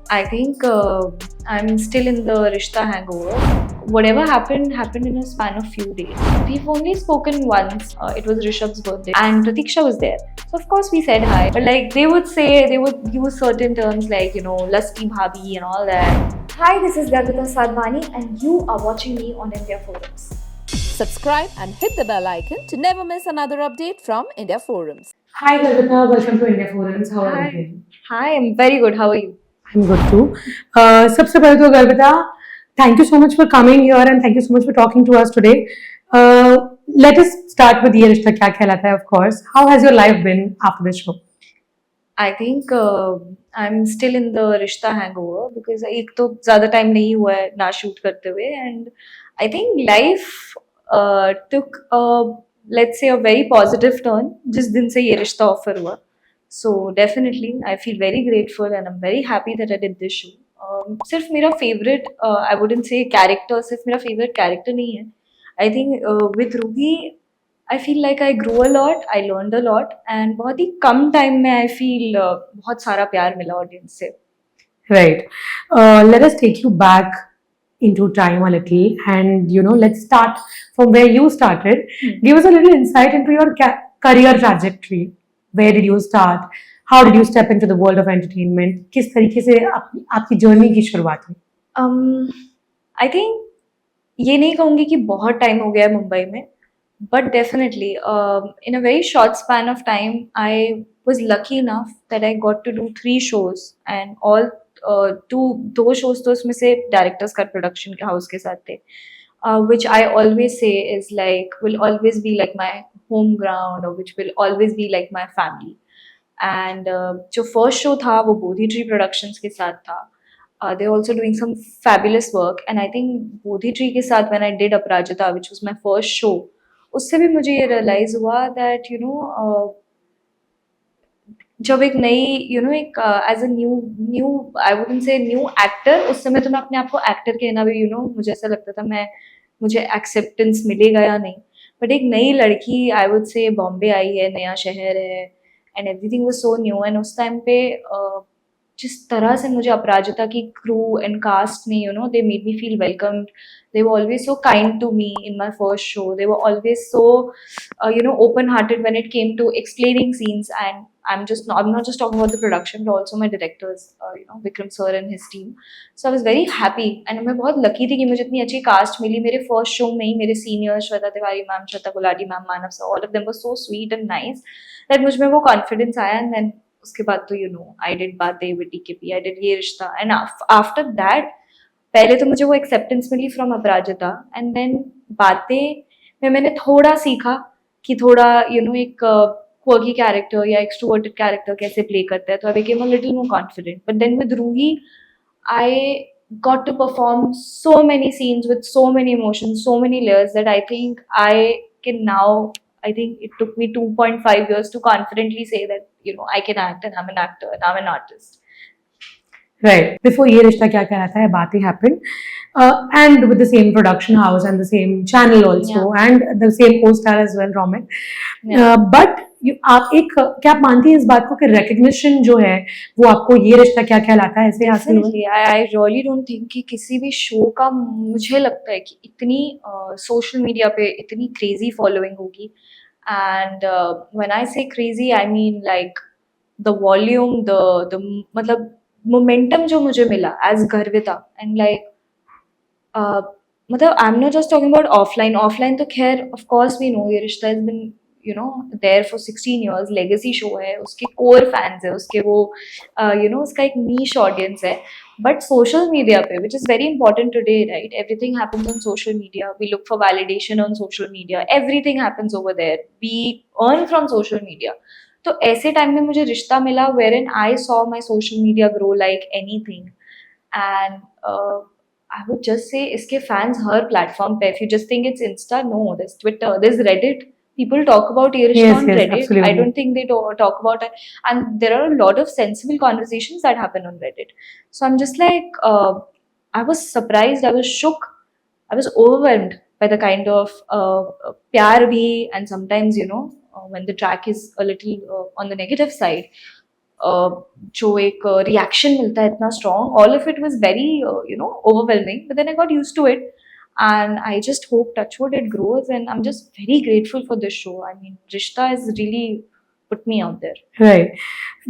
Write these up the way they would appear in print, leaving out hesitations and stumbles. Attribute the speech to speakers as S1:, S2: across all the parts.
S1: I think I'm still in the Rishta hangover. Whatever happened in a span of few days. We've only spoken once. It was Rishabh's birthday, and Pratiksha was there. So of course we said hi. But like they would use certain terms like lusty bhabhi and all that. Hi, this is Garvita Sadhwani, and you are watching me on India Forums.
S2: Subscribe and hit the bell icon to never miss another update from India Forums.
S3: Hi, Kalpana. Welcome to India Forums. How are you
S1: Hi.
S3: doing?
S1: Hi, I'm very good. How are you?
S3: I'm good too. सबसे पहले तो Garvita, thank you so much for coming here and thank you so much for talking to us today. Let us start with ये रिश्ता क्या कहलाता है, of course. How has your life been after this show?
S1: I think I'm still in the Rishta hangover because एक तो ज़्यादा time नहीं हुआ है ना shoot करते हुए, and I think life took a, let's say, a very positive turn जिस दिन से ये रिश्ता offer हुआ. So definitely I feel very grateful and I'm very happy that I did this show. सिर्फ मेरा favorite I wouldn't say character, सिर्फ मेरा favorite character नहीं है. I think with Ruhi I feel like I grew a lot, I learned a lot, and बहुत ही कम time में I feel बहुत सारा प्यार मिला audience से.
S3: Right. Let us take you back into time a little and let's start from where you started. Give us a little insight into your career trajectory. Where did you start? How did you step into the world of entertainment? किस तरीके से आपकी journey की शुरुआत हुई?
S1: I think ये नहीं कहूँगी कि बहुत time हो गया है मुंबई में, but definitely in a very short span of time I was lucky enough that I got to do 3 shows and all दो shows तो उसमें से directors का production house के साथ थे, which I always say is like will always be like my home ground or which will always be like my family. And जो first show था वो बोधी ट्री प्रोडक्शंस के साथ था. They're also doing some fabulous work, and I think Bodhi tree के साथ when I did Aparajita, which was my first show, उससे भी मुझे ये realize हुआ that जब एक नई एक as a new I wouldn't say new actor, उस समय तो मैं अपने आप को एक्टर कहना भी मुझे ऐसा लगता था मुझे एक्सेप्टेंस मिलेगा या नहीं. बट एक नई लड़की आई वुड से बॉम्बे आई है, नया शहर है, and everything was so new. And उस टाइम पे जिस तरह से मुझे अपराजिता की क्रू एंड कास्ट ने they made me feel welcomed. They were always so kind to me in my first show. They were always so open hearted when it came to explaining scenes. And I'm not just talking about the production but also my directors, Vikram sir and his team. So I was very happy and मैं बहुत lucky थी कि मुझे इतनी अच्छी cast मिली. मेरे first show में ही मेरे seniors Shweta Tiwari ma'am, Shweta Gulati ma'am, Manav sir, all of them were so sweet and nice that मुझ में वो confidence आया. And then उसके बाद तो I did बातें with DKP, I did ये रिश्ता, and after that पहले तो मुझे वो एक्सेप्टेंस मिली फ्रॉम अपराजिता, एंड देन बातें में मैंने थोड़ा सीखा कि थोड़ा एक क्वर्की कैरेक्टर या एक्सट्रोवर्टेड कैरेक्टर कैसे प्ले करता है, तो I became a little more confident. But then with Ruhi I got to perform so many scenes with so many emotions, so many layers that I think I think it took me 2.5 years to confidently say that I can act and I'm an actor and I'm an artist.
S3: Right. Before ये रिश्ता क्या कहलाता है, बातें happened, and with the same production house and the same channel also, and the same co-star as well, Romit. But आप क्या आप मानती हैं इस बात को कि recognition जो है वो आपको ये रिश्ता क्या कहलाता है ऐसे हासिल हुआ?
S1: I really don't think कि किसी भी शो का मुझे लगता है कि इतनी सोशल मीडिया पे इतनी क्रेजी फॉलोइंग होगी. And when I say crazy I mean like the volume, the मतलब मोमेंटम जो मुझे मिला एज गर्विता, एंड लाइक मतलब I am not just talking about offline तो खैर of course we know Yeh Rishta has been there for 16 years, legacy show है, उसके core fans है, उसके वो उसका एक नीश ऑडियंस है. बट सोशल मीडिया पे, which is very important today, right, everything happens on social media, we look for validation on social media, everything happens over there, we earn from social media. तो ऐसे time में मुझे रिश्ता मिला wherein I saw my social media grow like anything. And I would just say इसके fans हर platform पे. If you just think it's Insta, no, there's Twitter, there's Reddit. People talk about ये रिश्ता on Reddit.
S3: Absolutely.
S1: I don't think they talk about it. And there are a lot of sensible conversations that happen on Reddit. So I'm just like, I was surprised, I was shook, I was overwhelmed by the kind of प्यार भी, and sometimes when the track is a little on the negative side, जो एक reaction मिलता है इतना strong, all of it was very overwhelming, but then I got used to it. And I just hope touchwood it grows, and I'm just very grateful for this show. I mean, Rishta has really put me out there.
S3: Right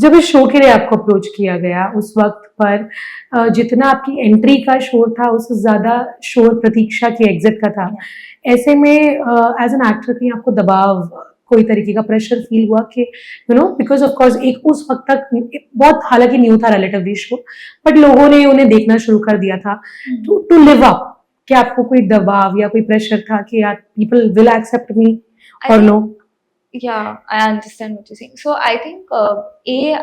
S3: जब इस show के लिए आपको approach किया गया उस वक्त पर जितना आपकी एंट्री का शोर था उससे ज्यादा शोर प्रतीक्षा की एग्जिट का था ऐसे में एज एन एक्टर कहीं आपको दबाव कोई तरीके का प्रेशर फील हुआ कि बिकॉज ऑफ कोर्स एक उस वक्त तक बहुत हालांकि न्यू था रिलेटिवली शो बट लोगों ने उन्हें देखना शुरू कर दिया था टू लिव अप क्या आपको कोई दबाव या कोई प्रेशर था कि यार people will accept me
S1: I
S3: और
S1: think-
S3: no
S1: Yeah, I understand what you're saying. So I think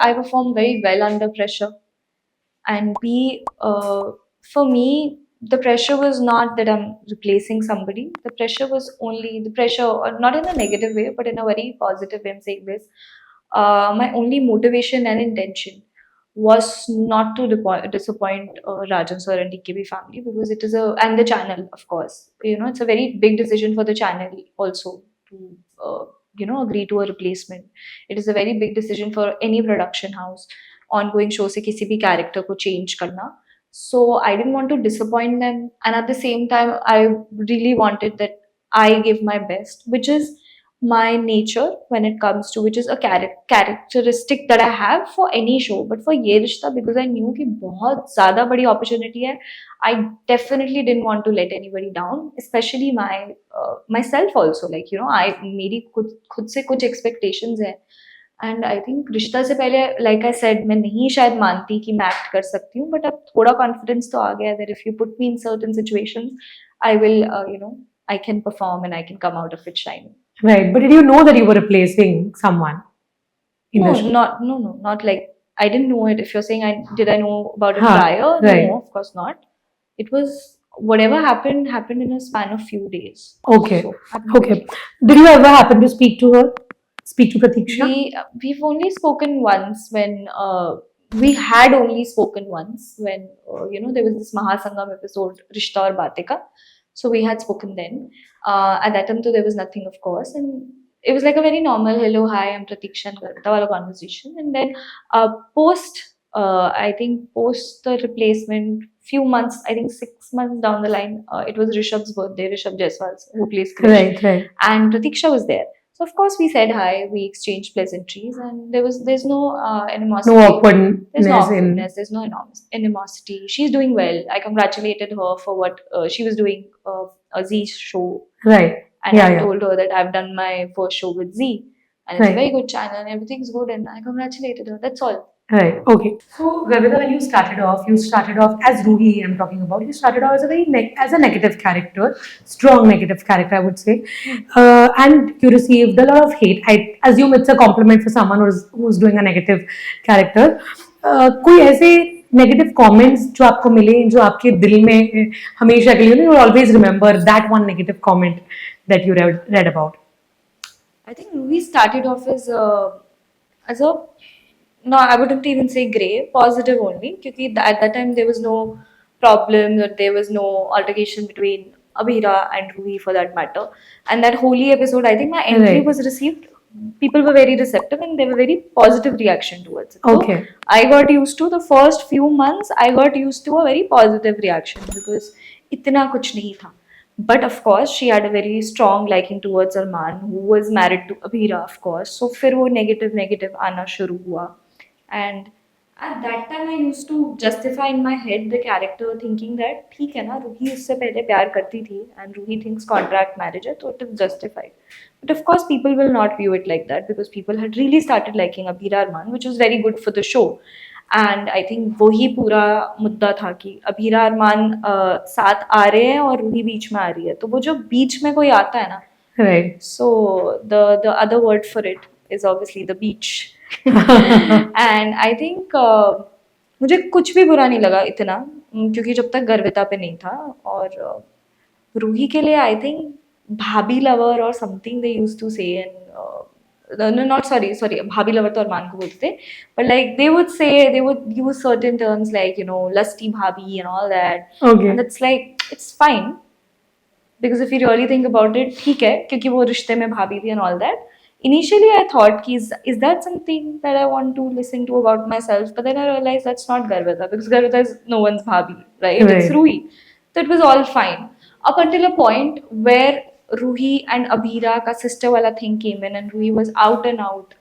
S1: I perform very well under pressure, and B, for me, the pressure was not that I'm replacing somebody. The pressure was only the pressure, or not in a negative way, but in a very positive way. I'm saying this. My only motivation and intention was not to disappoint Rajan sir and DKB family, because it is and the channel, of course. It's a very big decision for the channel also to agree to a replacement. It is a very big decision for any production house ongoing show से किसी भी character को change करना. So I didn't want to disappoint them, and at the same time I really wanted that I give my best, which is my nature when it comes to, which is a characteristic that I have for any show. But for ये रिश्ता, because I knew कि बहुत ज़्यादा बड़ी opportunity है, I definitely didn't want to let anybody down, especially myself also. Like I मेरी खुद से कुछ expectations हैं, and I think रिश्ता से पहले, like I said, मैं नहीं शायद मानती कि मैं act कर सकती हूँ, but अब थोड़ा confidence तो आ गया that if you put me in certain situations, I will I can perform and I can come out of it shining.
S3: Right, but did you know that you were replacing someone in the show?
S1: Not like I didn't know it. If you're saying did I know about it
S3: Huh,
S1: prior?
S3: right.
S1: No, of course not. It was whatever happened in a span of few days.
S3: Okay,
S1: So, happened
S3: okay.
S1: quickly.
S3: Did you ever happen to speak to her? Speak to Pratiksha?
S1: We've only spoken once when we had only spoken once when there was this Mahasangam episode Rishta aur Baatein ka. So we had spoken then. At that time, so there was nothing, of course, and it was like a very normal hello, hi, I'm Pratiksha and Garvita wala conversation. And then I think post the replacement, few months, I think 6 months down the line, it was Rishabh's birthday, Rishabh Jaiswal, who plays Krish.
S3: Right.
S1: And Pratiksha was there. So of course we said hi, we exchanged pleasantries, and there's no animosity.
S3: No awkwardness
S1: There's no
S3: in.
S1: awkwardness. There's no animosity. She's doing well. I congratulated her for what she was doing a Z show,
S3: Right.
S1: and
S3: Yeah,
S1: I
S3: yeah.
S1: told her that I've done my first show with Z, and it's
S3: Right.
S1: a very good channel, and everything's good, and I congratulated her. That's all.
S3: Right. Okay. So, Garvita, when you started off as Ruhi. I'm talking about. You started off as a as a negative character, strong negative character, I would say, and you received a lot of hate. I assume it's a compliment for someone who's doing a negative character. कोई ऐसे negative comments जो आपको मिले जो आपके दिल में हमेशा के लिए you always remember that one negative comment that you read about.
S1: I think Ruhi started off as a no, I wouldn't even say grey, positive only, because at that time there was no problem, or there was no altercation between Abhira and Ruhi for that matter. And that holy episode, I think my entry
S3: Right.
S1: was received. People were very receptive and they were very positive reaction towards it. So
S3: Okay.
S1: I got used to the first few months. I got used to a very positive reaction because इतना कुछ नहीं था. But of course, she had a very strong liking towards Arman, who was married to Abhira, of course. So फिर वो negative आना शुरू हुआ. And at that time, I used to justify in my head the character, thinking that ठीक है ना, रूही उससे पहले प्यार करती थी, and Ruhi thinks contract marriage है, तो it is justified. But of course, people will not view it like that, because people had really started liking Abhira Arman, which was very good for the show. And I think वही पूरा मुद्दा था कि अभीरा अरमान साथ आ रहे हैं और रूही बीच में आ रही है, तो वो जो बीच में कोई आता है ना,
S3: Right.
S1: so the other word for it is obviously the beach. And I think मुझे कुछ भी बुरा नहीं लगा इतना, क्योंकि जब तक गर्विता पे नहीं था. और रूही के लिए आई थिंक भाभी लवर और समथिंग दे यूज्ड टू से, एंड not sorry भाभी लवर तो अरमान को बोलते थे, but like they would use certain terms like lusty bhabhi and all that.
S3: Okay.
S1: And it's like it's fine, because if you really think about it, ठीक है, क्योंकि वो रिश्ते में भाभी थी and all that. initially I thought ki is that something that I want to listen to about myself, but then I realized that's not Garvita, because Garvita is no one's bhabhi, right? It's
S3: Right.
S1: Ruhi. So it was all fine up until a point where Ruhi and Abhira ka sister wala thing came in, and Ruhi was out and out,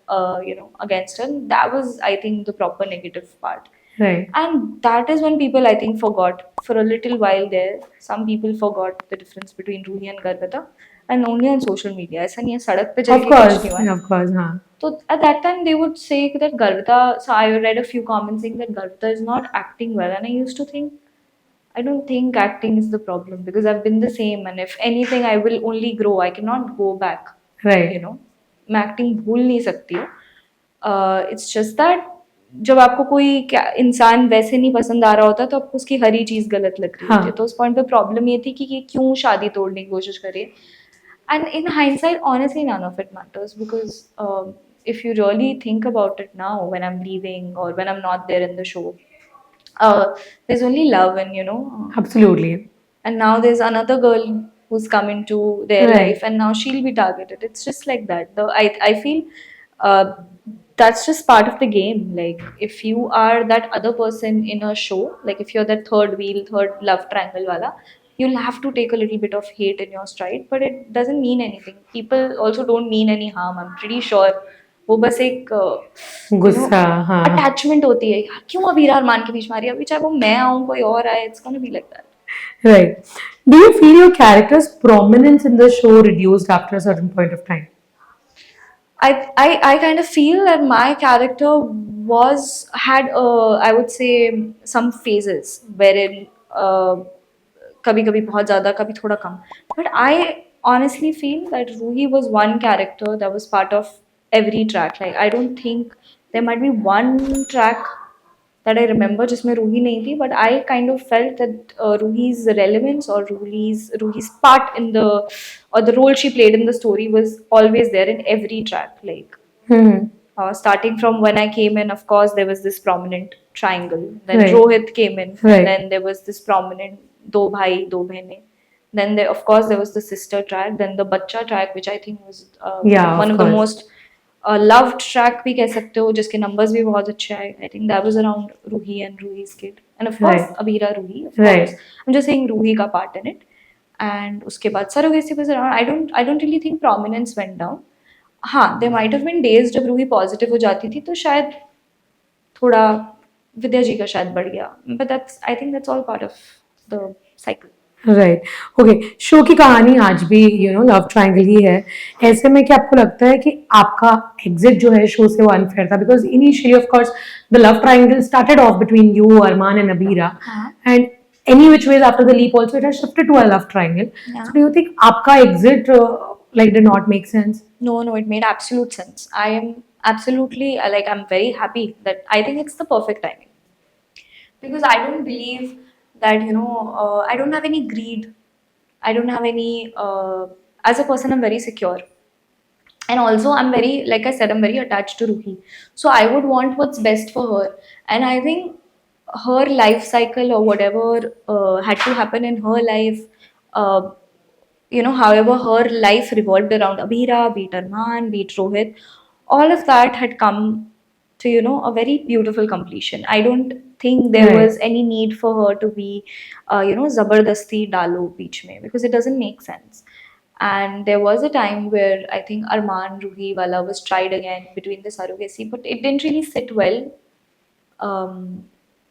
S1: against her. That was, I think, the proper negative part.
S3: Right.
S1: And that is when people, I think, forgot for a little while there. Some people forgot the difference between Ruhi and Garvita, and only on social media. ऐसा नहीं है सड़क पे चल
S3: Of
S1: के कुछ
S3: course,
S1: नहीं हुआ है.
S3: of course, हाँ.
S1: So at that time they would say that Garvita. So I read a few comments saying that Garvita is not acting well, and I used to think, I don't think acting is the problem, because I've been the same, and if anything, I will only grow. I cannot go back.
S3: Right.
S1: You know, मैं acting भूल नहीं सकती हूँ. It's just that जब आपको कोई क्या इंसान वैसे नहीं पसंद आ रहा होता, तो आपको उसकी हर ही चीज़ गलत लग रही होती है.
S3: हाँ.
S1: तो उस पॉइंट पे प्रॉब्लम ये थी कि ये क्यों शादी तोड़ने की कोशिश कर रही है. And in hindsight, honestly, none of it matters, because if you really think about it now, when I'm leaving or when I'm not there in the show, there's only love, and
S3: Absolutely.
S1: and now there's another girl who's come into their
S3: Right.
S1: life, and now she'll be targeted. It's just like that. I feel uh, that's just part of the game. Like, if you are that other person in a show, like if you're that third wheel, third love triangle wala, you'll have to take a little bit of hate in your stride, but it doesn't mean anything. People also don't mean any harm, I'm pretty sure. वो बस एक
S3: गुस्सा, हाँ.
S1: Attachment होती है यार, क्यों अभी अरमान के बीच मारी, अभी चाहे वो मैं आऊँ कोई और आए, it's gonna be like that.
S3: Right. Do you feel your character's prominence in the show reduced after a certain point of time?
S1: I kind of feel that my character had I would say some phases wherein कभी कभी बहुत ज़्यादा, कभी थोड़ा कम. But I honestly feel that Ruhi was one character that was part of every track. Like, I don't think there might be one track that I remember जिसमें रूही नहीं थी, but I kind of felt that Ruhi's relevance, or Ruhi's part in the, or the role she played in the story, was always there in every track. Like,
S3: Hmm.
S1: starting from when I came in, of course, there was this prominent triangle. Then
S3: Right.
S1: Rohit came in.
S3: Right.
S1: Then there was this prominent Do Bhai, Do Behne. Then there, of course, there was the sister track. Then the Bacha track, which I think was
S3: Yeah,
S1: one
S3: of
S1: of the
S3: course.
S1: most loved track भी कह सकते हो, जिसके numbers भी बहुत अच्छे आए. I think that was around Ruhi and Ruhi's kid, and of course
S3: Right.
S1: Abira Ruhi. Of
S3: Right.
S1: course, I'm just saying Ruhi का part in it. And उसके बाद surrogacy was around. I don't really think prominence went down. हाँ, there might have been days जब Ruhi positive हो जाती थी, तो शायद थोड़ा विद्या जी का शायद बढ़ गया. But that's, I think that's all part of the cycle.
S3: Right. Okay, show की कहानी आज भी लव ट्रायंगल ही है. ऐसे में क्या आपको लगता है कि आपका एग्जिट जो है शो से वो अनफेयर था? Because initially of course the love triangle started off between you, Armaan and Abira, and any which ways after the leap also it has shifted to a love triangle.
S1: Yeah.
S3: So do you think आपका exit did not make sense?
S1: No, it made absolute sense. I am absolutely, I'm very happy that I think it's the perfect timing. Because I don't believe that, I don't have any greed. I don't have any, as a person, I'm very secure. And also, I'm very, like I said, I'm very attached to Ruhi. So I would want what's best for her. And I think her life cycle, or whatever had to happen in her life, however her life revolved around Abhira, be it Arman, be it Rohit, all of that had come to, a very beautiful completion. I don't think there
S3: Right.
S1: was any need for her to be, zabardasti dalo beech mein, because it doesn't make sense. And there was a time where I think Arman Ruhi wala was tried again between the surrogacy, but it didn't really sit well.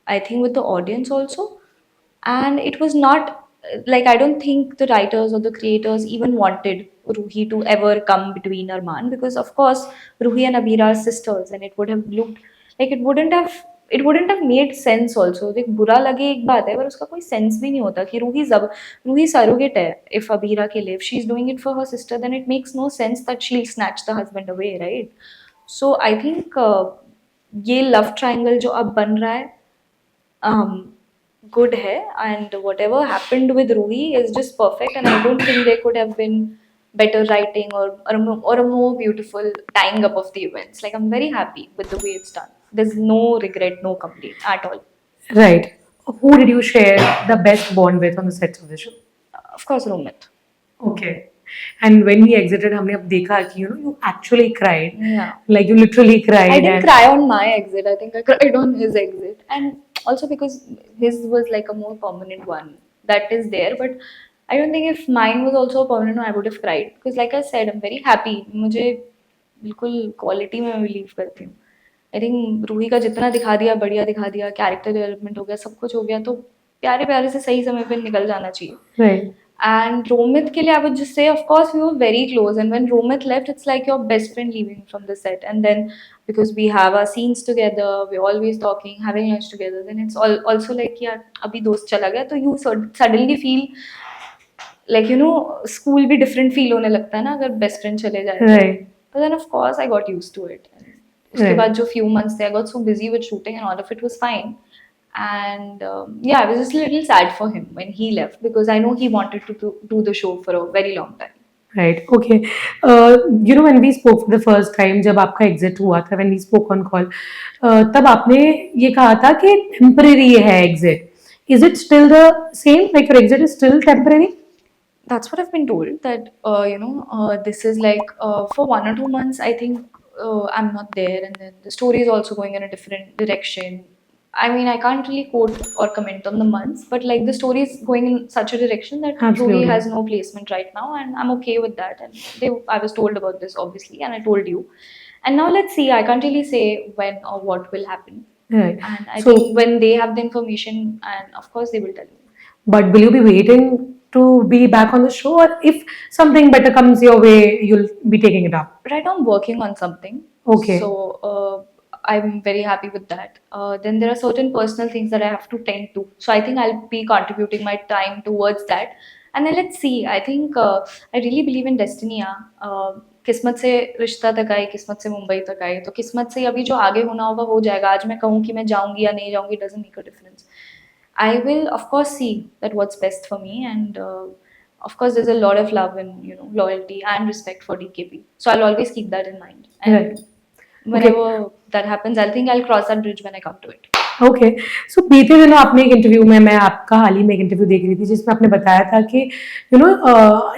S1: I think with the audience also, and it was not, like, I don't think the writers or the creators even wanted Ruhi to ever come between Arman, because of course Ruhi and Abira are sisters, and it would have looked like it wouldn't have made sense also. देख, बुरा लगे एक बात है, पर उसका कोई sense भी नहीं होता कि रूही surrogate है. If Abira के लिए, if she's doing it for her sister, then it makes no sense that she'll snatch the husband away, right? So I think ये love triangle जो अब बन रहा है, good है, and whatever happened with Ruhi is just perfect, and I don't think there could have been better writing or a more beautiful tying up of the events. Like, I'm very happy with the way it's done. There's no regret, no complaint at all.
S3: Right. Who did you share the best bond with on the sets of the show?
S1: Of course, Romit.
S3: Okay. And when he exited, हमने अब देखा कि you actually cried,
S1: Yeah.
S3: like you literally cried.
S1: I didn't
S3: and-
S1: cry on my exit. I think I cried on his exit, and also because his was like a more permanent one that is there. But I don't think if mine was also permanent, I would have cried because, like I said, I'm very happy. मुझे बिल्कुल quality में believe करती हूँ. I think Ruhi का जितना दिखा दिया बढ़िया दिखा दिया, कैरेक्टर डेवलपमेंट हो गया, सब कुछ हो गया, तो प्यारे प्यारे से सही समय पे निकल जाना चाहिए.
S3: Right.
S1: And Romit ke liye, I would just say, of course, we were very close. And when Romit left, it's like your best friend leaving from the set. And then because we have our scenes together, we're always talking, having lunch together, then it's also like, yeah, abhi dost chala gaya, तो you suddenly feel like, school भी different feel होने लगता है ना अगर best friend चले जाए तो.
S3: Right.
S1: But then of course I got used to it. उसके
S3: Right.
S1: बाद जो few months थे, I got so busy with shooting and all of it was fine. And yeah, I was just a little sad for him when he left because I know he wanted to do the show for a very long time.
S3: Right. Okay. When we spoke for the first time, जब आपका exit हुआ था, when we spoke on call, तब आपने ये कहा था कि temporary है exit. Is it still the same? Like your exit is still temporary?
S1: That's what I've been told, that this is like for 1 or 2 months I think I'm not there, and then the story is also going in a different direction. I mean, I can't really quote or comment on the months, but like the story is going in such a direction that
S3: Absolutely.
S1: Ruhi has no placement right now, and I'm okay with that. And I was told about this obviously, and I told you. And now let's see. I can't really say when or what will happen.
S3: Right.
S1: And I
S3: So-
S1: think when they have the information, and of course they will tell me.
S3: But will you be waiting to be back on the show, or if something better comes your way, you'll be taking it up?
S1: Right now I'm working on something.
S3: Okay.
S1: So I'm very happy with that. Then there are certain personal things that I have to tend to. So I think I'll be contributing my time towards that. And then let's see. I think I really believe in destiny. किस्मत से रिश्ता तक आई, किस्मत से मुंबई तक आई, तो किस्मत से अभी जो आगे होना होगा हो जाएगा. आज मैं कहूँ कि मैं जाऊँगी या नहीं जाऊँगी, doesn't make a difference. I will of course see that what's best for me, and of course there's a lot of love and loyalty and respect for DKP. So I'll always keep that in mind. And
S3: Right.
S1: whenever that happens, I'll cross that bridge when I come to it.
S3: Okay. So बीते दिनों आपने एक interview में, मैं आपका हाल ही में एक interview देख रही थी जिसमें आपने बताया था कि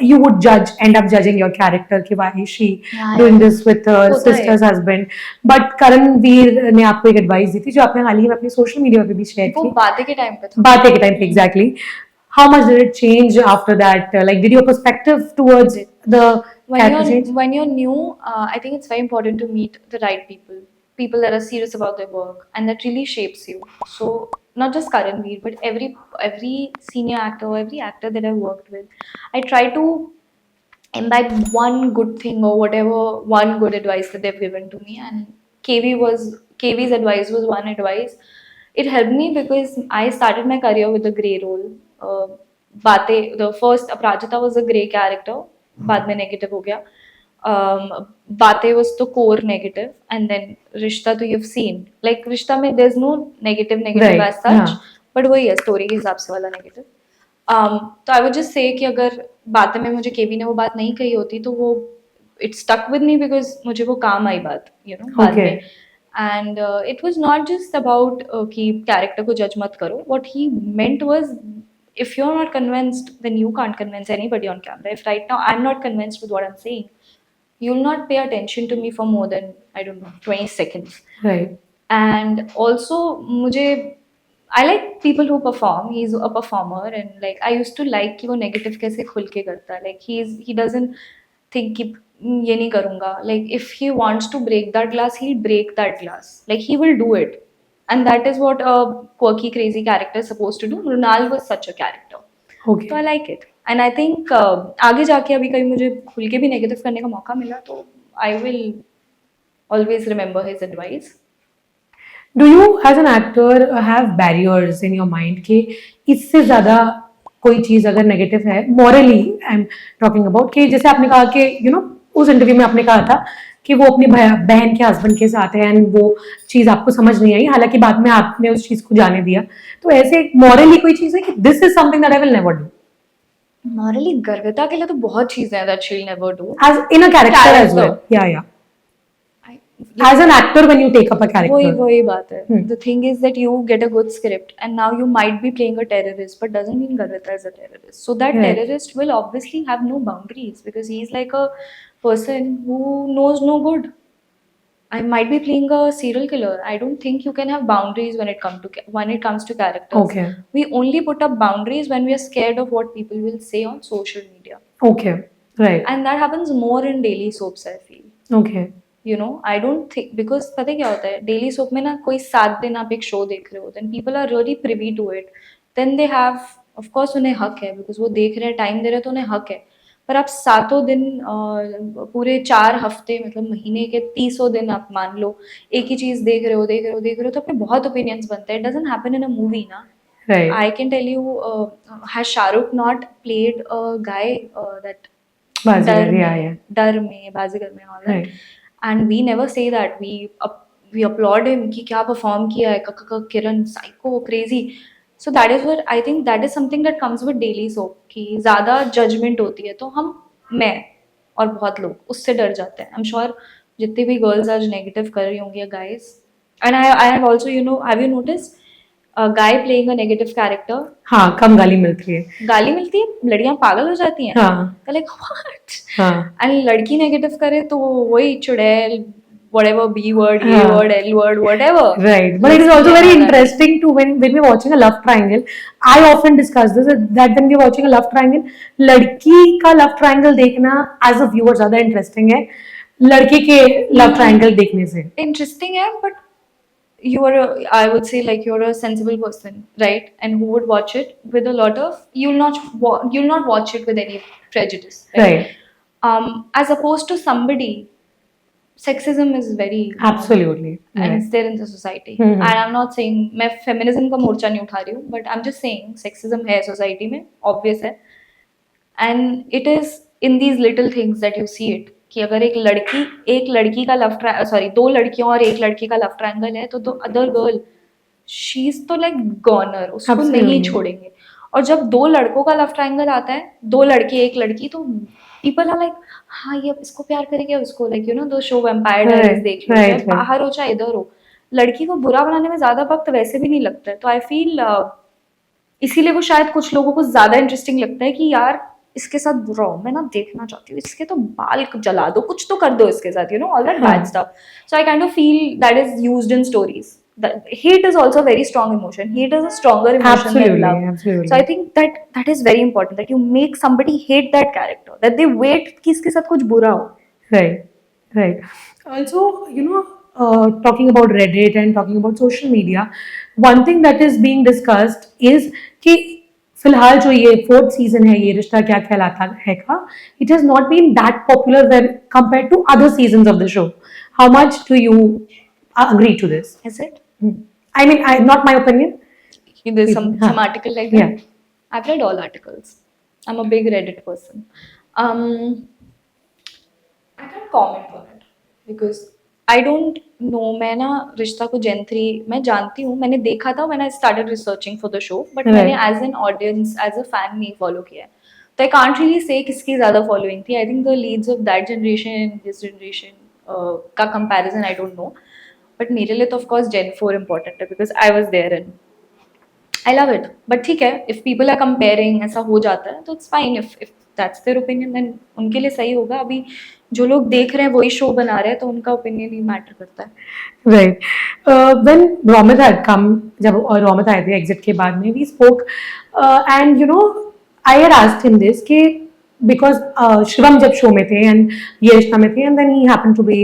S3: you would end up judging your character कि why is she
S1: Yeah,
S3: doing
S1: yeah.
S3: this with her
S1: होता है.
S3: sister's husband. बट करण वीर ने आपको एक एडवाइस दी थी जो आपने हाल ही में अपनी सोशल मीडिया पे भी शेयर
S1: वो
S3: की.
S1: बातें के टाइम पे था.
S3: बातें के टाइम पे exactly. How much did it change after that? Like, did your perspective towards the character change?
S1: When you're new, I think it's very important to meet the right people that are serious about their work and that really shapes you. So not just Karan Veer, but every senior actor, every actor that I've worked with, I try to imbibe one good thing or whatever, one good advice that they've given to me. And KV's advice was one advice. It helped me because I started my career with a grey role. The first Aparajita was a grey character, बाद में negative हो गया. Baate was the core negative, and then Rishta तो you've seen. Like Rishta में there's no negative
S3: Right,
S1: as such,
S3: yeah.
S1: but वही है story के हिसाब से वाला negative. तो I would just say कि अगर बातें में मुझे केवी ने वो बात नहीं कही होती तो वो it stuck with me because मुझे वो काम आई बात, बाद
S3: Okay.
S1: में. And it was not just about कि character को judge मत करो. What he meant was, if you're not convinced, then you can't convince anybody on camera. If right now I'm not convinced with what I'm saying, you'll not pay attention to me for more than, I don't know, 20 seconds.
S3: Right.
S1: And also I like people who perform. He's a performer, and like I used to like कि वो negative कैसे खुल के करता है. Like he doesn't think कि ये नहीं करूँगा. Like if he wants to break that glass, he'll break that glass. Like he will do it. And that is what a quirky, crazy character is supposed to do. Mrunal was such a character.
S3: Okay.
S1: तो I like it. And I think आगे जाके अभी कहीं मुझे खुल के भी negative करने का मौका मिला तो I will always remember his advice.
S3: Do you as an actor have barriers in your mind कि इससे ज़्यादा कोई चीज़ अगर नेगेटिव है, morally I'm talking about, कि जैसे आपने कहा कि उस इंटरव्यू में आपने कहा था कि वो अपनी बहन के हस्बैंड के साथ है एंड वो चीज़ आपको समझ नहीं आई, हालांकि बाद में आपने उस चीज़ को जाने दिया. तो ऐसे morally कोई चीज़ है कि this is something that I will never do.
S1: Morally Garvita के लिए तो बहुत चीजें हैं that she'll never do.
S3: As in a character as well. Yeah.
S1: I
S3: As an actor, when you take up a character.
S1: वही बात है.
S3: Hmm.
S1: The thing is that you get a good script and now you might be playing a terrorist, but doesn't mean Garvita is a terrorist. So that
S3: Right.
S1: terrorist will obviously have no boundaries because he's like a person who knows no good. I might be playing a serial killer. I don't think you can have boundaries when it comes to characters.
S3: Okay.
S1: We only put up boundaries when we are scared of what people will say on social media,
S3: Okay. Right.
S1: and that happens more in daily soaps, I feel.
S3: Okay.
S1: You know, I don't think, because पता है क्या होता है, daily soap में ना कोई 7 दिन आप एक शो देख रहे हो, then people are really privy to it, then they have, of course उन्हें हक है, because वो देख रहे हैं, टाइम दे रहे हैं, तो उन्हें हक है. पर आप 7 दिन पूरे 4 हफ्ते, मतलब महीने के 30 दिन आप मान लो एक ही चीज देख रहे हो, तो अपने बहुत ओपिनियंस बनते हैं. It doesn't happen in a movie ना.
S3: Right.
S1: I can tell you, has Shahrukh not played a guy that
S3: Bazigar,
S1: डर
S3: yeah,
S1: में,
S3: yeah.
S1: डर में, बाजीगर में, all that.
S3: Right.
S1: And we never say that. We applaud him कि क्या perform किया है, किरण, psycho, crazy. So that is what I think, that is something that comes with daily soap, कि ज़्यादा judgment होती है, तो मैं और बहुत लोग उससे डर जाते हैं. I'm sure जितनी भी girls आज negative कर रही होंगी, guys. And I have also, you know, have you noticed a guy playing a negative character,
S3: हाँ, कम गाली मिलती है.
S1: गाली मिलती है, लड़कियां पागल हो जाती हैं.
S3: हाँ.
S1: They're like, what?
S3: हाँ.
S1: And लड़की नेगेटिव करे तो वही चुड़ैल, whatever, B word, A
S3: हाँ.
S1: word, L word, whatever.
S3: Right, but it is also very interesting to when we're watching a love triangle. I often discuss this, that when we're watching a love triangle, लड़की का love triangle देखना as a viewer ज़्यादा interesting है लड़के के love triangle देखने से.
S1: Interesting है, but you are I would say, like, you're a sensible person, right? And who would watch it with a lot of, you'll not watch it with any prejudice,
S3: Right.
S1: As opposed to somebody, sexism is very
S3: Absolutely.
S1: and
S3: Right.
S1: it's there in the society.
S3: Mhm.
S1: And I'm not saying मैं feminism का मोर्चा नहीं उठा रही हूँ, but I'm just saying sexism है society में, obvious है. And it is in these little things that you see it, कि अगर एक लड़की का दो लड़कियों और एक लड़की का लव ट्रायंगल है, तो अदर गर्ल, शी इज तो लाइक गॉनर, उसको
S3: Absolutely.
S1: नहीं छोड़ेंगे. और जब 2 लड़कों का लव ट्रायंगल आता है, 2 लड़के 1 लड़की, तो पीपल आर लाइक, हाँ ये इसको प्यार करेंगे, उसको, लाइक यू नो दो शो वैम्पायर डायरीज देख लो, चाहे बाहर हो चाहे इधर हो, लड़की को बुरा बनाने में ज्यादा वक्त वैसे भी नहीं लगता है. तो आई फील इसीलिए वो शायद कुछ लोगों को ज्यादा इंटरेस्टिंग लगता है कि यार इसके साथ बुरा हो, मैं ना देखना चाहती हूँ, इसके तो बाल जला दो, कुछ तो कर दो इसके साथ, you know, all that bad stuff. So I kind of feel that is used in stories. Hate is also a very strong emotion. Hate is a stronger emotion than love.
S3: Absolutely.
S1: So I think that is very important, that you make somebody hate that character, that they wait कि इसके साथ कुछ बुरा हो.
S3: Right, right. Also, you know, talking about Reddit and talking about social media, one thing that is being discussed is कि फिलहाल जो ये 4th season है, ये रिश्ता क्या कहलाता है का, it has not been that popular when compared to other seasons of the show. How much do you agree to this?
S1: Is it?
S3: I mean, not my opinion.
S1: There's some article like that.
S3: Yeah.
S1: I've read all articles. I'm a big Reddit person. I can't comment on it because I don't know. मैं ना रिश्ता को Gen 3 मैं जानती हूँ, मैंने देखा था when I started researching for the show, but
S3: Right.
S1: मैंने as an audience, as a fan नहीं follow किया है. तो I can't really say किसकी ज़्यादा following थी. I think the leads of that generation and this generation का comparison I don't know. But मेरे लिए तो of course Gen 4 important है because I was there and I love it. But ठीक है, if people are comparing, ऐसा हो जाता है, तो it's fine. If that's their opinion, then उनके लिए सही होगा. अभी जो लोग देख रहे हैं वही शो बना रहे हैं, तो उनका ओपिनियन ही मैटर करता है.
S3: Right. When Romit had come, जब Romit आए थे exit के बाद में, we spoke and you know, I had asked him this कि because Shivam जब show में थे and ये रिश्ता में थे, and then he happened to be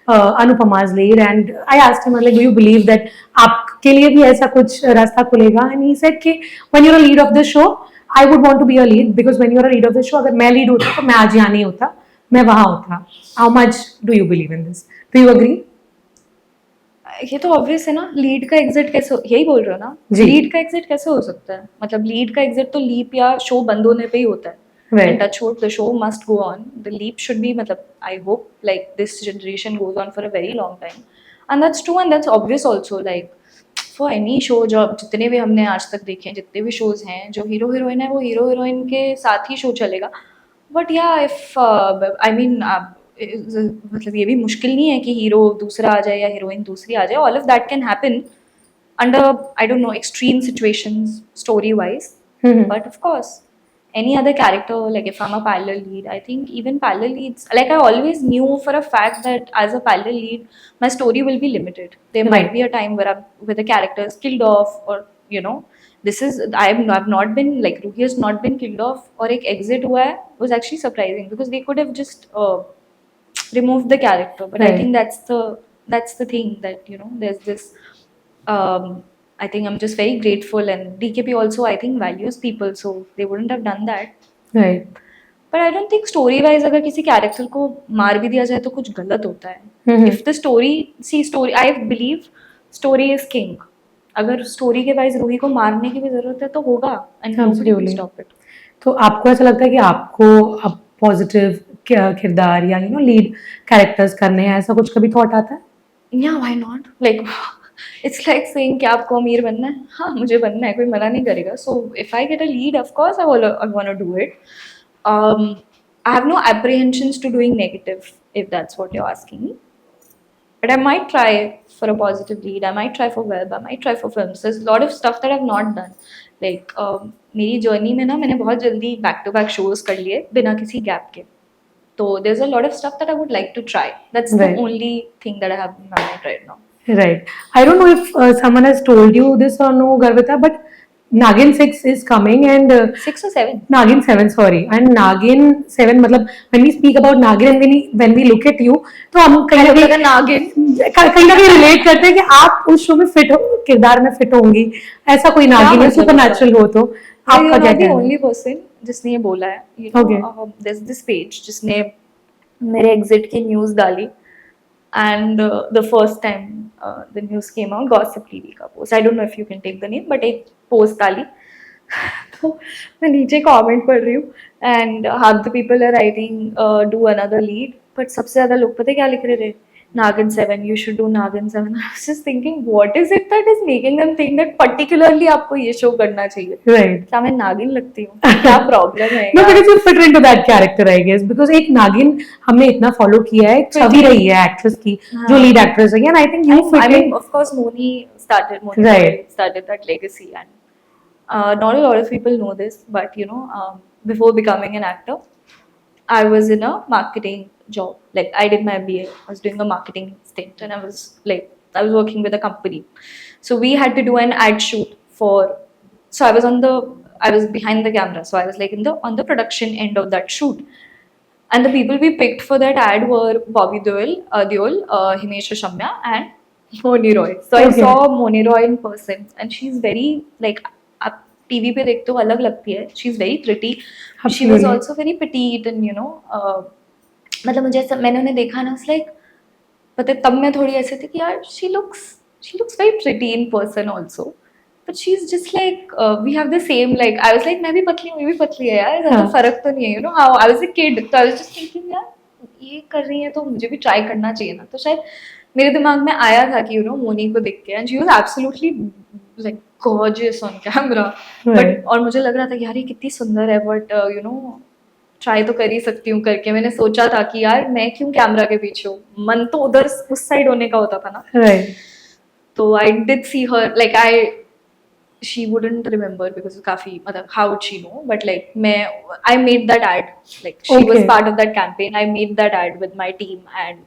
S3: Anupama's lead, and I asked him like, do you believe that आपके लिए भी ऐसा कुछ रास्ता खुलेगा? And he said कि when you're a lead of the show, I would want to be a lead because when you're a lead of the show, अगर मैं lead होता तो मैं आज यहाँ नहीं होता, मैं वहाँ होता. How much do you believe in this? Do you agree?
S1: ये तो ऑब्वियस है ना. लीड का एग्जिट कैसे, यही बोल रहे हो ना?
S3: जी.
S1: लीड का एग्जिट कैसे हो सकता है? मतलब लीड का एग्जिट तो लीप या शो बंद होने पे ही होता है.
S3: Right.
S1: And touch wood, the show must go on. The leap should be, मतलब, I hope like this generation goes on for a very long time. And that's true and that's obvious also. Like for any show, जो जितने भी हमने आज तक देखे हैं, जितने भी shows हैं, जो हीरो हीरोइन है वो हीरो हीरोइन के साथ ही शो चलेगा. But yeah, if I mean मतलब ये भी मुश्किल नहीं है कि हीरो दूसरा आ जाए या हीरोइन दूसरी आ जाए. All of that can happen under, I don't know, extreme situations story wise.
S3: Mhm.
S1: But of course, any other character, like if I'm a parallel lead, I think even parallel leads, like I always knew for a fact that as a parallel lead, my story will be limited. There might
S3: Right.
S1: be a time where the character is killed off, or you know, this is I've not been like Ruhi has not been killed off, or ek exit hua hai, was actually surprising because they could have just removed the character. But I
S3: Right.
S1: think that's the thing, that you know there's this I think I'm just very grateful, and DKP also I think values people, so they wouldn't have done that.
S3: Right.
S1: But I don't think story wise अगर किसी character को मार भी दिया जाए तो कुछ गलत होता है.
S3: Mhm.
S1: If the story, I believe story is king. अगर story के wise रूही को मारने की भी जरूरत है तो होगा, and nobody will
S3: Absolutely.
S1: stop it.
S3: तो आपको ऐसा लगता है कि आपको अब पॉजिटिव किरदार या यू नो लीड कैरेक्टर्स करने हैं, ऐसा कुछ कभी थॉट आता है?
S1: Yeah, why not? Like, it's like saying कि आपको अमीर बनना है. हाँ, मुझे बनना है, कोई मना नहीं करेगा. So if I get a lead, of course I want to do it. I have no apprehensions to doing negative, if that's what you're asking me. But I might try for a positive lead. I might try for web. I might try for films. There's a lot of stuff that I've not done. Like मेरी journey में ना मैंने बहुत जल्दी back to back shows कर लिए बिना किसी gap के. So there's a lot of stuff that I would like to try. That's
S3: Right.
S1: the only thing that I have in my mind right now.
S3: Right. I don't know if someone has told you this or no, Garvita, but Nagin 6 is coming and
S1: 6 or 7.
S3: Nagin 7, sorry. And Nagin 7, मतलब when we speak about Nagin and when we look at you, तो हम कहीं ना कहीं relate करते हैं कि आप उस शो में फिट हो, किरदार में फिट होंगी. ऐसा कोई नागिन या सुपरनैचुरल हो तो आपका क्या
S1: the
S3: कहना है?
S1: only person जिसने ये बोला है. You know,
S3: Okay.
S1: there's this page जिसने मेरे exit की news डाली. And the first time the news came out, Gossip TV का post. I don't know if you can take the name, but एक post डाली. तो मैं नीचे comment पढ़ रही हूँ, and half the people are writing do another lead, but सबसे ज़्यादा लोग पता है क्या लिख रहे थे? Nagin 7, you should do Nagin 7. I was just thinking, what is it that is making them think that particularly आपको ये show करना चाहिए?
S3: Right.
S1: क्या मैं नागिन लगती हूँ? क्या problem है?
S3: No, because you fit into that character, I guess. Because एक नागिन हमने इतना follow किया है, एक छवि रही है actress की, जो
S1: हाँ.
S3: lead actress है, and I think you fit
S1: I
S3: in.
S1: mean, of course, Moni
S3: Right.
S1: Roy started that legacy, and not a lot of people know this, but you know, before becoming an actor, I was in a marketing job. Like I did my MBA, I was doing a marketing stint, and I was working with a company. So we had to do an ad shoot for. So I was behind the camera, so I was like on the production end of that shoot. And the people we picked for that ad were Bobby Deol, Himesh Reshamya, and Moni Roy. So I
S3: Okay.
S1: saw Moni Roy in person, and she's very like आप TV पे देखते हो अलग लगती है. She's very pretty. She was
S3: Absolutely.
S1: also very petite, and you know, मतलब मुझे ऐसा मैंने उन्हें देखा ना, it's like पता है, तब मैं थोड़ी ऐसे थी कि यार she looks very pretty in person also. But she's just like we have the same, like I was like मैं भी पतली हूँ, ये भी पतली है यार, ज़्यादा
S3: हाँ.
S1: फर्क तो नहीं है. You know how I was a kid, so I was just thinking यार ये कर रही है तो मुझे भी ट्राई करना चाहिए ना. तो शायद मेरे दिमाग में आया था कि you know मोनी को देख के, and she was absolutely like gorgeous on camera.
S3: Right.
S1: But और मुझे लग रहा था कि यार ये कितनी सुंदर है, but you know ट्राई तो कर ही सकती हूँ करके मैंने सोचा था कि यार मैं क्यों कैमरा के पीछे हूँ, मन तो उधर उस साइड होने का होता था ना.
S3: Right.
S1: तो I did see her, like she wouldn't remember because काफी मतलब how would she know, but like I made that ad, like she was
S3: Okay.
S1: part of that campaign. I made that ad with my team, and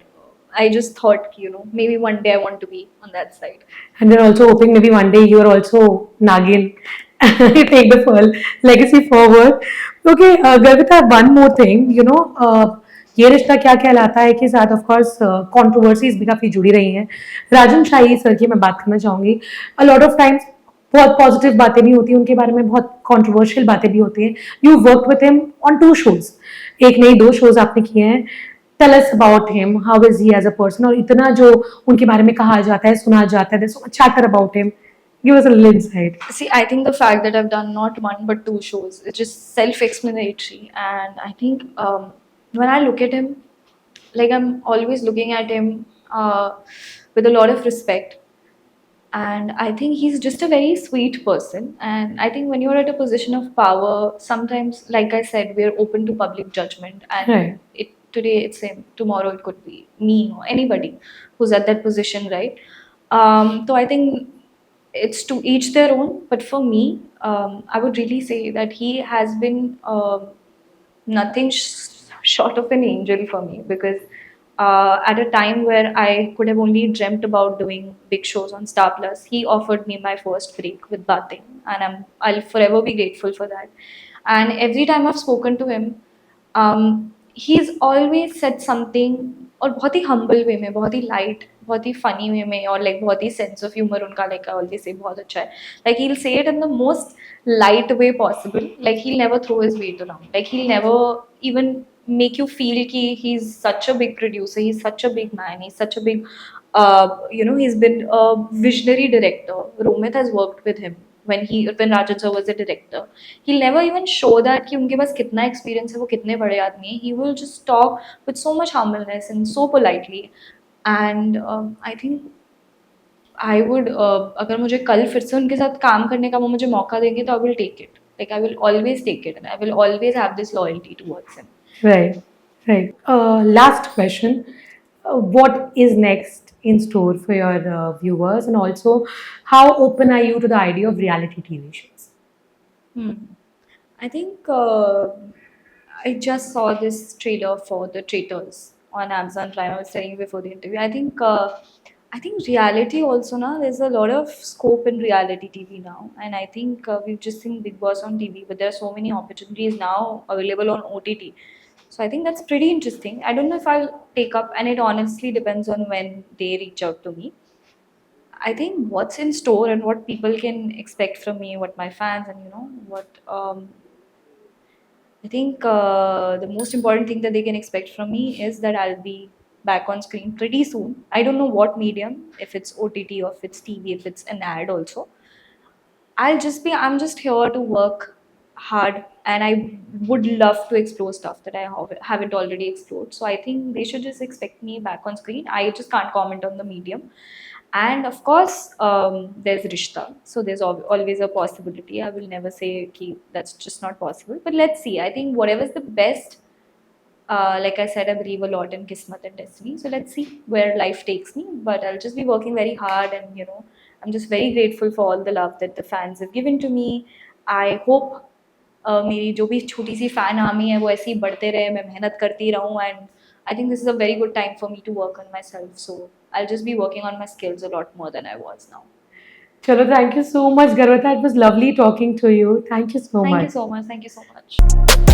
S1: I just thought you know maybe one day I want to be on that side.
S3: And we're also hoping maybe one day you're also Nagin. Take the full legacy forward. Okay, Garvita, one more thing. You know, ये रिश्ता क्या कहलाता है के साथ of course controversies भी काफी जुड़ी रही हैं. राजन शाही सर की मैं बात करना चाहूंगी. अ लॉट ऑफ टाइम्स बहुत पॉजिटिव बातें भी होती हैं उनके बारे में, बहुत कंट्रोवर्शियल बातें भी होती हैं. You work with him on 2 shows, एक नहीं 2 shows आपने किए हैं. Tell us about him. How is he as a person? और इतना जो उनके बारे में कहा जाता है, सुना जाता है, there's so much chatter about him. Give us a little insight.
S1: See, I think the fact that I've done not 1 but 2 shows, it's just self-explanatory, and I think when I look at him, like I'm always looking at him with a lot of respect, and I think he's just a very sweet person. And I think when you're at a position of power, sometimes, like I said, we're open to public judgment, and
S3: Right.
S1: it today it's him, tomorrow it could be me or anybody who's at that position, right? So I think it's to each their own. But for me, I would really say that he has been nothing short of an angel for me, because at a time where I could have only dreamt about doing big shows on Star Plus, he offered me my first break with Batein, and I'll forever be grateful for that. And every time I've spoken to him, he's always said something, और बहुत ही humble way में, बहुत ही light, बहुत ही funny way में, और like बहुत ही sense of humor उनका, like I always say, बहुत अच्छा है. Like he'll say it in the most light way possible. Like he'll never throw his weight around. Like he'll never even make you feel कि he's such a big producer, he's such a big man, he's such a big, he's been a visionary director. Romit has worked with him when Rajan sir was the director. He'll never even show that कि उनके पास कितना experience है, वो कितने बड़े आदमी हैं. He will just talk with so much humbleness and so politely. And I think I would, अगर मुझे कल फिर से उनके साथ काम करने का वो मुझे मौका देंगे तो I will take it. Like I will always take it, and I will always have this loyalty towards him.
S3: Right, right. Last question. What is next in store for your viewers, and also how open are you to the idea of reality TV shows?
S1: I think I just saw this trailer for The Traitors on Amazon Prime. I was saying before the interview. I think reality also now, there's a lot of scope in reality TV now, and I think we've just seen Big Boss on TV, but there are so many opportunities now available on OTT. So I think that's pretty interesting. I don't know if I'll take up, and it honestly depends on when they reach out to me. I think what's in store and what people can expect from me, what my fans, and what I think the most important thing that they can expect from me is that I'll be back on screen pretty soon. I don't know what medium, if it's OTT or if it's TV, if it's an ad also. I'm just here to work hard, and I would love to explore stuff that I haven't already explored. So I think they should just expect me back on screen. I just can't comment on the medium. And of course, there's Rishta. So there's always a possibility. I will never say ki that's just not possible. But let's see. I think whatever's the best, like I said, I believe a lot in Kismet and destiny. So let's see where life takes me. But I'll just be working very hard, and I'm just very grateful for all the love that the fans have given to me. I hope मेरी जो भी छोटी सी fan army है वो ऐसे ही बढ़ते रहे, मैं मेहनत करती रहूँ, and I think this is a very good time for me to work on myself. So I'll just be working on my skills a lot more than I was now.
S3: Chalo, thank you so much, Garvata. It was lovely talking to you. Thank you so
S1: Thank
S3: much.
S1: you so much. Thank you so much.